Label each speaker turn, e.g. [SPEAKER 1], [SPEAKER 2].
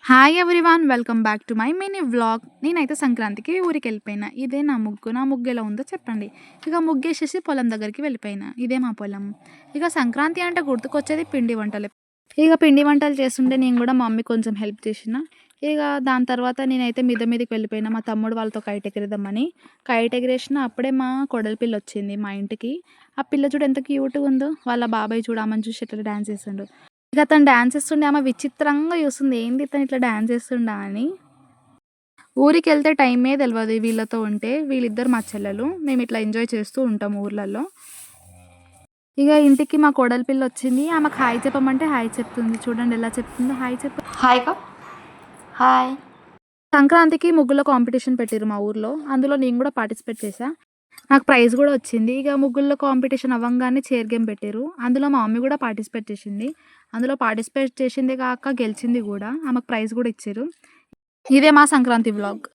[SPEAKER 1] Hi everyone welcome back to my mini vlog. నేనైతే సంక్రాంతికి ఊరికెళ్ళిపోయినా. ఇదే నా ముగ్గు. నా ముగ్గు ఎలా ఉందో చెప్పండి. ఇక ముగ్గేసేసి పొలం దగ్గరికి వెళ్ళిపోయినా. ఇదే మా పొలం. ఇక సంక్రాంతి అంటే గుర్తుకొచ్చేది పిండి వంటలే. ఇక పిండి వంటలు చేస్తుంటే నేను కూడా మా మమ్మీ కొంచెం హెల్ప్ చేసిన. ఇక దాని తర్వాత నేనైతే మీద మీదకి వెళ్ళిపోయినా మా తమ్ముడు వాళ్ళతో కైట్ ఎగిరేద్దామని. కైట్ ఎగిరేసిన అప్పుడే మా కొడలి పిల్ల వచ్చింది మా ఇంటికి. ఆ పిల్ల చూడు ఎంత క్యూట్‌గా ఉందో. వాళ్ళ బాబాయ్ చూడు ఆమెను చూసి ఎట్లా డాన్స్ చేస్తుండో. ఇక అతను డాన్స్ చేస్తుండే ఆమె విచిత్రంగా చూస్తుంది. ఏంది ఇతను ఇట్లా డాన్స్ చేస్తుండా అని. ఊరికెళ్తే టైమే తెలవదు వీళ్ళతో ఉంటే. వీళ్ళిద్దరు మా చెల్లెలు. మేము ఇట్లా ఎంజాయ్ చేస్తూ ఉంటాం ఊర్లలో. ఇక ఇంటికి మా కోడలి పిల్ల వచ్చింది. ఆమెకు హాయ్ చెప్పమంటే హాయ్ చెప్తుంది. చూడండి ఎలా చెప్తుందో. హాయ్ చెప్పు.
[SPEAKER 2] హాయ్ అక్క. హాయ్.
[SPEAKER 1] సంక్రాంతికి ముగ్గుల కాంపిటీషన్ పెట్టిర్రు మా ఊర్లో. అందులో నేను కూడా పార్టిసిపేట్ చేశా. నాకు ప్రైజ్ కూడా వచ్చింది. ఇక ముగ్గుల్లో కాంపిటీషన్ అవ్వంగానే చైర్ గేమ్ పెట్టిర్రు. అందులో మా మమ్మీ కూడా పార్టిసిపేట్ చేసింది. అందులో పార్టిసిపేట్ చేసిందే కాక గెలిచింది కూడా. ఆమెకు ప్రైజ్ కూడా ఇచ్చిర్రు. ఇదే మా సంక్రాంతి వ్లాగ్.